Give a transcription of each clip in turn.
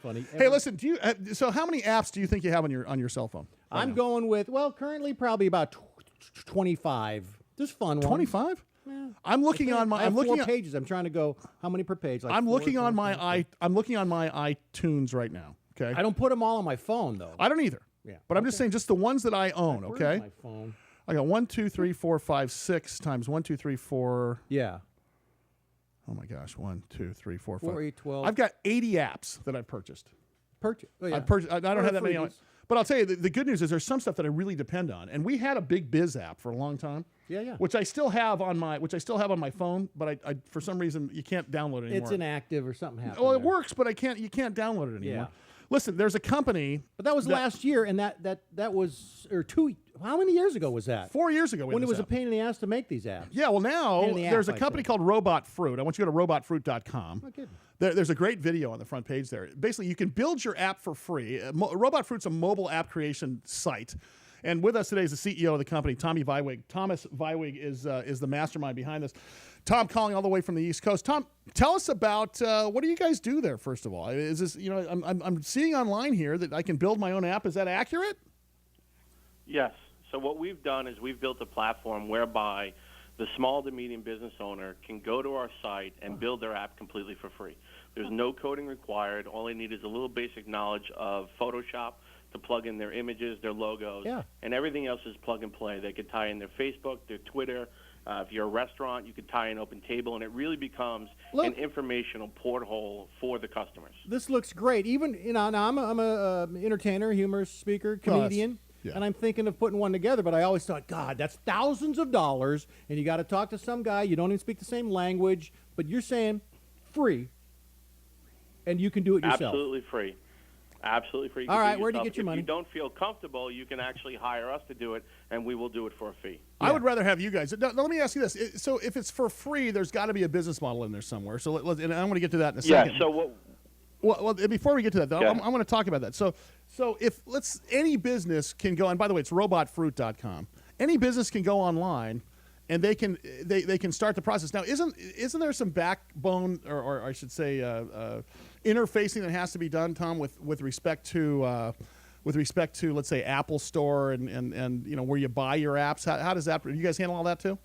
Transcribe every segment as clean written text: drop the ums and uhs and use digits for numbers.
Funny. Hey, listen. Do you? So, how many apps do you think you have on your cell phone? I'm going with currently probably about 25. Just fun ones. 25. Yeah. I'm looking on my. I'm looking at pages. I'm trying to go. How many per page? Like I'm looking on my I'm looking on my iTunes right now. Okay. I don't put them all on my phone though. I don't either. Yeah. But I'm just saying, just the ones that I own. Okay. My phone. I got 1, 2, 3, 4, 5, 6 times 1, 2, 3, 4. Yeah. Oh my gosh, 1, 2, 3, 4, 5. 4, 8, 12. I've got 80 apps that I've purchased. Oh, yeah. I don't have that many on. But I'll tell you, the good news is there's some stuff that I really depend on, and we had a Big Biz app for a long time. Yeah. Which I still have on my phone, but I for some reason you can't download it anymore. It's inactive or something happened. Well, it works, but you can't download it anymore. Yeah. Listen, there's a company. But that was last year, and that was how many years ago was that? 4 years ago. When it was a pain in the ass to make these apps. Yeah, well now there's a company called Robot Fruit. I want you to go to robotfruit.com. Oh, good. There's a great video on the front page there. Basically, you can build your app for free. Robot Fruit's a mobile app creation site. And with us today is the CEO of the company, Vieweg. Thomas Vieweg is the mastermind behind this. Tom, calling all the way from the East Coast. Tom, tell us about what do you guys do there? First of all, is this I'm seeing online here that I can build my own app. Is that accurate? Yes. So what we've done is we've built a platform whereby the small to medium business owner can go to our site and build their app completely for free. There's no coding required. All they need is a little basic knowledge of Photoshop to plug in their images, their logos, and everything else is plug and play. They could tie in their Facebook, their Twitter. If you're a restaurant, you could tie in Open Table, and it really becomes an informational porthole for the customers. This looks great. Even now I'm a entertainer, humorous speaker, comedian. And I'm thinking of putting one together, but I always thought, God, that's thousands of dollars, and you got to talk to some guy. You don't even speak the same language, but you're saying free, and you can do it yourself. Absolutely free. Absolutely free. All right, where do you get your money? If you don't feel comfortable, you can actually hire us to do it, and we will do it for a fee. I would rather have you guys. Now, let me ask you this. So if it's for free, there's got to be a business model in there somewhere. So and I'm going to get to that in a second. Yeah, so what... Well, before we get to that, though, I want to talk about that. So if any business can go, and by the way, it's robotfruit.com. Any business can go online, and they can start the process. Now, isn't there some backbone, or I should say, interfacing that has to be done, Tom, with respect to let's say Apple Store and where you buy your apps? How does that? Do you guys handle all that too?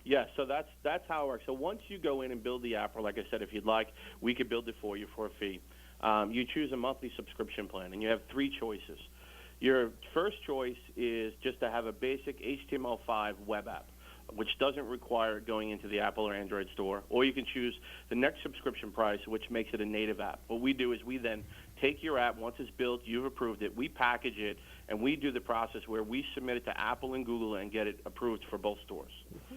Yeah, so that's how it works. So once you go in and build the app, or like I said, if you'd like, we could build it for you for a fee. You choose a monthly subscription plan, and you have 3 choices. Your first choice is just to have a basic HTML5 web app, which doesn't require going into the Apple or Android store. Or you can choose the next subscription price, which makes it a native app. What we do is we then take your app, once it's built, you've approved it, we package it, and we do the process where we submit it to Apple and Google and get it approved for both stores.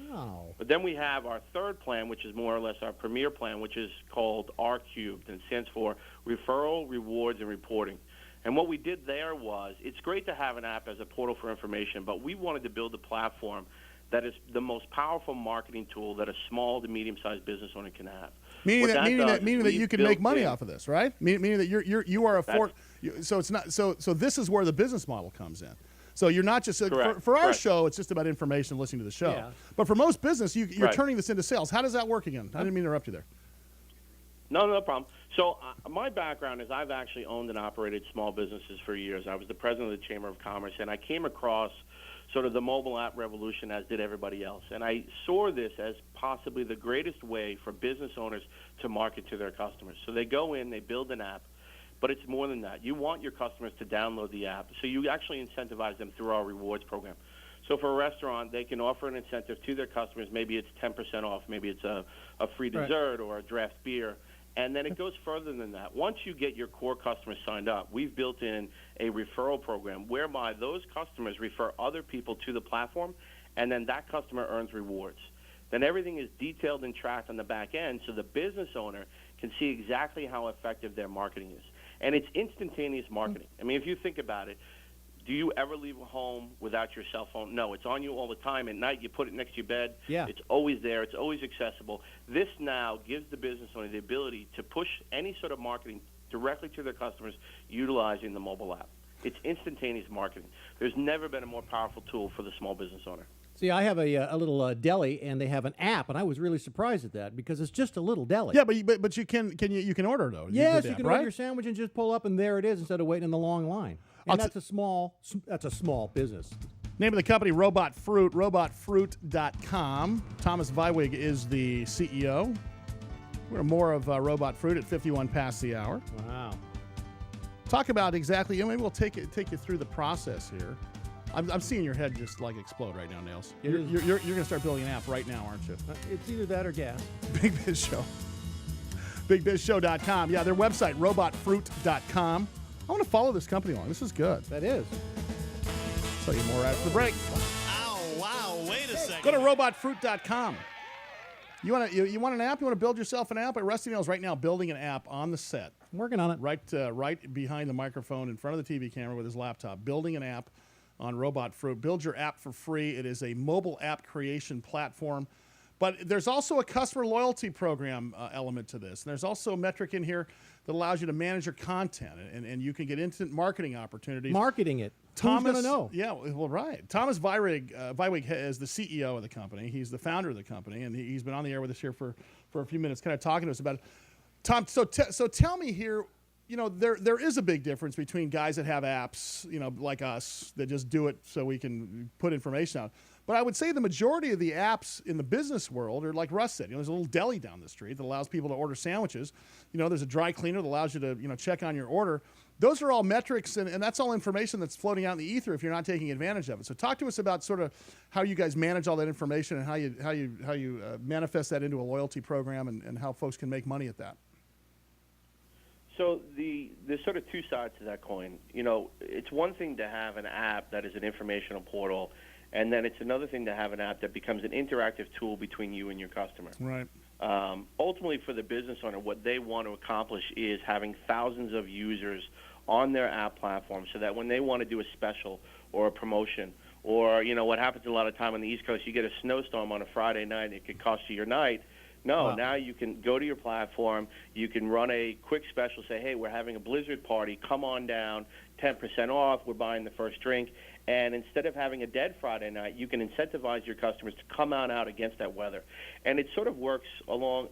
Wow. But then we have our third plan, which is more or less our premier plan, which is called R Cubed, and it stands for Referral, Rewards, and Reporting. And what we did there was, it's great to have an app as a portal for information, but we wanted to build a platform that is the most powerful marketing tool that a small to medium-sized business owner can have. Meaning that you can make money off of this, right? Meaning that you are so it's not so this is where the business model comes in. So you're not just for our show, it's just about information, listening to the show. Yeah. But for most business, you're turning this into sales. How does that work again? I didn't mean to interrupt you there. No problem. So my background is I've actually owned and operated small businesses for years. I was the president of the Chamber of Commerce, and I came across sort of the mobile app revolution, as did everybody else. And I saw this as possibly the greatest way for business owners to market to their customers. So they go in, they build an app, but it's more than that. You want your customers to download the app, so you actually incentivize them through our rewards program. So for a restaurant, they can offer an incentive to their customers. Maybe it's 10% off. Maybe it's a free dessert or a draft beer. And then it goes further than that. Once you get your core customers signed up, we've built in a referral program whereby those customers refer other people to the platform, and then that customer earns rewards. Then everything is detailed and tracked on the back end so the business owner can see exactly how effective their marketing is. And it's instantaneous marketing. I mean, if you think about it, do you ever leave home without your cell phone? No, it's on you all the time. At night, you put it next to your bed. Yeah. It's always there. It's always accessible. This now gives the business owner the ability to push any sort of marketing directly to their customers utilizing the mobile app. It's instantaneous marketing. There's never been a more powerful tool for the small business owner. See, I have a little deli, and they have an app, and I was really surprised at that because it's just a little deli. Yeah, but you can order though. Yes, you app, can right? order your sandwich and just pull up, and there it is instead of waiting in the long line. And that's a small business. Name of the company, Robot Fruit, robotfruit.com. Thomas Vieweg is the CEO. We're more of Robot Fruit at 51 past the hour. Wow. Talk about exactly, maybe we'll take you through the process here. I'm seeing your head just like explode right now, Nails. You're going to start building an app right now, aren't you? It's either that or gas. Big Biz Show. BigBizShow.com. Yeah, their website, robotfruit.com. I want to follow this company along. This is good. That is. Tell you more after the break. Ow, wow, wait a second. Go to robotfruit.com. You want an app? You want to build yourself an app? Rusty Nails right now building an app on the set. I'm working on it. Right behind the microphone in front of the TV camera with his laptop, building an app on Robot Fruit. Build your app for free. It is a mobile app creation platform. But there's also a customer loyalty program element to this. And there's also a metric in here that allows you to manage your content, and you can get instant marketing opportunities. Marketing it. Thomas, who's going to know? Yeah, well, right. Thomas Vieweg is the CEO of the company. He's the founder of the company, and he's been on the air with us here for a few minutes, kind of talking to us about it. Tom, so tell me here, there is a big difference between guys that have apps, like us, that just do it so we can put information out. But I would say the majority of the apps in the business world are like Russ said. There's a little deli down the street that allows people to order sandwiches. There's a dry cleaner that allows you to check on your order. Those are all metrics, and that's all information that's floating out in the ether if you're not taking advantage of it. So talk to us about sort of how you guys manage all that information and how you manifest that into a loyalty program and how folks can make money at that. So there's sort of two sides to that coin. It's one thing to have an app that is an informational portal, and then it's another thing to have an app that becomes an interactive tool between you and your customer. Right. Ultimately, for the business owner, what they want to accomplish is having thousands of users on their app platform so that when they want to do a special or a promotion or, what happens a lot of time on the East Coast, you get a snowstorm on a Friday night and it could cost you your night. No, wow. Now you can go to your platform, you can run a quick special, say, hey, we're having a blizzard party, come on down, 10% off, we're buying the first drink. And instead of having a dead Friday night, you can incentivize your customers to come out against that weather. And it sort of works along,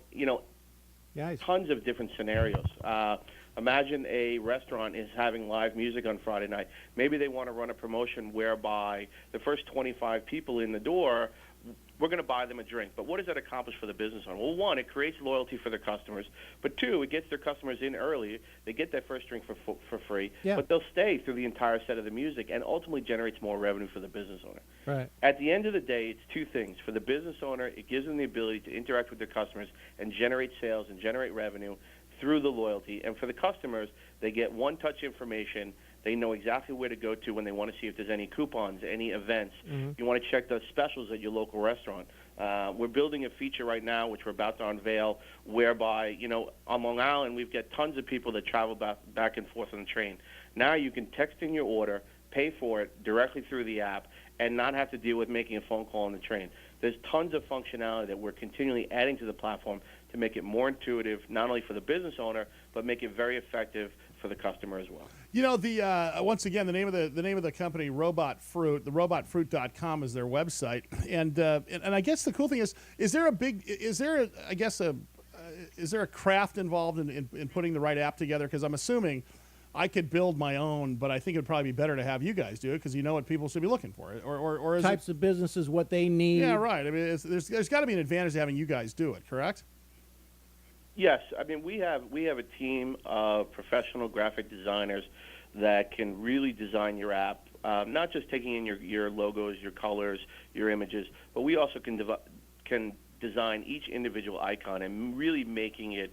tons of different scenarios. Imagine a restaurant is having live music on Friday night. Maybe they want to run a promotion whereby the first 25 people in the door, we're going to buy them a drink. But what does that accomplish for the business owner? Well, one, it creates loyalty for their customers. But two, it gets their customers in early. They get their first drink for free. Yeah. But they'll stay through the entire set of the music and ultimately generates more revenue for the business owner. Right. At the end of the day, it's two things. For the business owner, it gives them the ability to interact with their customers and generate sales and generate revenue through the loyalty. And for the customers, they get one-touch information. They know exactly where to go to when they want to see if there's any coupons, any events. Mm-hmm. You want to check the specials at your local restaurant. We're building a feature right now, which we're about to unveil, whereby, on Long Island, we've got tons of people that travel back and forth on the train. Now you can text in your order, pay for it directly through the app, and not have to deal with making a phone call on the train. There's tons of functionality that we're continually adding to the platform to make it more intuitive, not only for the business owner, but make it very effective for the customer as well. Once again, the name of the company, Robot Fruit. The robotfruit.com is their website, and I guess the cool thing is there a craft involved in putting the right app together? Because I'm assuming I could build my own, but I think it would probably be better to have you guys do it because you know what people should be looking for. Or types of businesses, what they need. Yeah, right. I mean, there's got to be an advantage to having you guys do it, correct? Yes, I mean we have a team of professional graphic designers that can really design your app, not just taking in your logos, your colors, your images, but we also can design each individual icon and really making it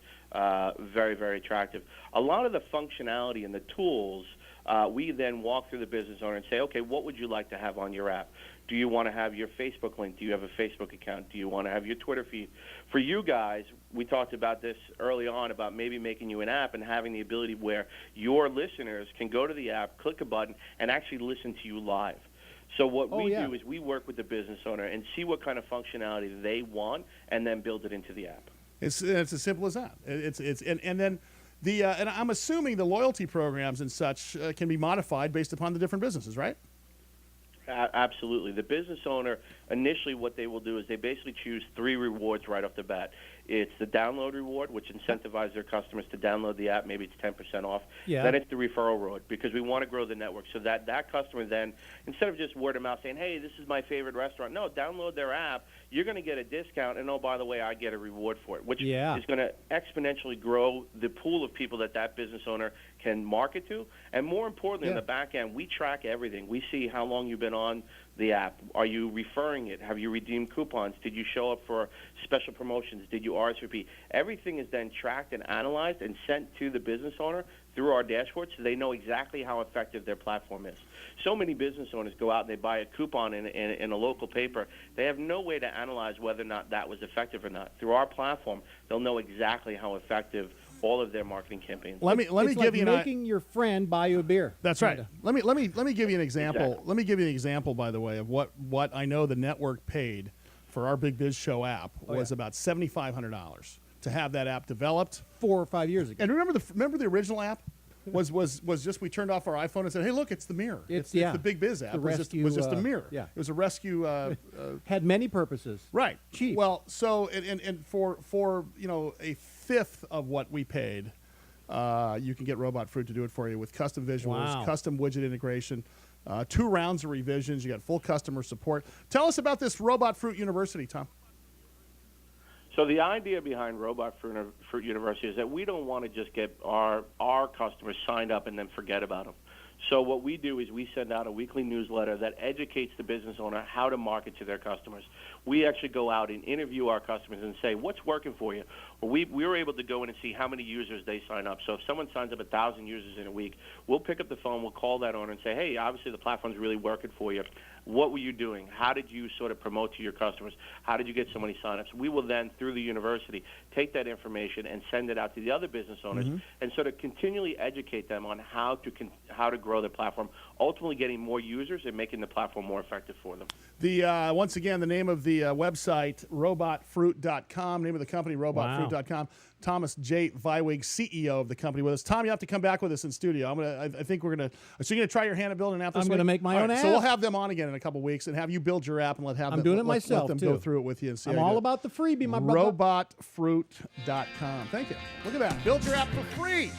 very, very attractive. A lot of the functionality and the tools, we then walk through the business owner and say, okay, what would you like to have on your app? Do you want to have your Facebook link? Do you have a Facebook account? Do you want to have your Twitter feed? For you guys, we talked about this early on about maybe making you an app and having the ability where your listeners can go to the app, click a button, and actually listen to you live. So what we do is we work with the business owner and see what kind of functionality they want and then build it into the app. It's as simple as that. And then and I'm assuming the loyalty programs and such can be modified based upon the different businesses, right? Absolutely. The business owner initially what they will do is they basically choose 3 rewards right off the bat. It's the download reward, which incentivizes their customers to download the app. Maybe it's 10% off. Yeah. Then it's the referral reward, because we want to grow the network so that that customer then, instead of just word of mouth saying, hey, this is my favorite restaurant, no, download their app. You're going to get a discount, and, oh, by the way, I get a reward for it, which is going to exponentially grow the pool of people that business owner can market to. And more importantly, in the back end, we track everything. We see how long you've been on the app. Are you referring it? Have you redeemed coupons? Did you show up for special promotions? Did you RSVP? Everything is then tracked and analyzed and sent to the business owner through our dashboard, so they know exactly how effective their platform is. So many business owners go out and they buy a coupon in a local paper. They have no way to analyze whether or not that was effective or not. Through our platform, they'll know exactly how effective all of their marketing campaigns. Let me give you making your friend buy you a beer. That's right. Let me give you an example. Exactly. Let me give you an example, by the way, of what I know the network paid for our Big Biz Show app was about $7,500 to have that app developed 4 or 5 years ago. And remember the original app was just we turned off our iPhone and said, hey, look, it's the mirror. It's the Big Biz app. It was just a mirror. Yeah. It was a rescue. Had many purposes. Right. Cheap. Well, so and for a fifth of what we paid, you can get Robot Fruit to do it for you with custom visuals, custom widget integration, 2 rounds of revisions. You got full customer support. Tell us about this Robot Fruit University, Tom. So the idea behind Robot Fruit University is that we don't want to just get our customers signed up and then forget about them. So what we do is we send out a weekly newsletter that educates the business owner how to market to their customers. We actually go out and interview our customers and say, what's working for you? Well, we were able to go in and see how many users they sign up. So if someone signs up 1,000 users in a week, we'll pick up the phone, we'll call that owner and say, hey, obviously the platform's really working for you. What were you doing? How did you sort of promote to your customers? How did you get so many signups? We will then, through the university, take that information and send it out to the other business owners and sort of continually educate them on how to grow their platform, ultimately getting more users and making the platform more effective for them. Once again, the name of the website, robotfruit.com, name of the company, robotfruit.com. Thomas J. Vieweg, CEO of the company, with us. Tom, you have to come back with us in studio. I think we're going to. So you're going to try your hand at building an app this I'm going to make my own app. So we'll have them on again in a couple of weeks and have you build your app and let them too. go through it with you and see. I'm all about the freebie, my brother. Robotfruit.com. Thank you. Look at that. Build your app for free.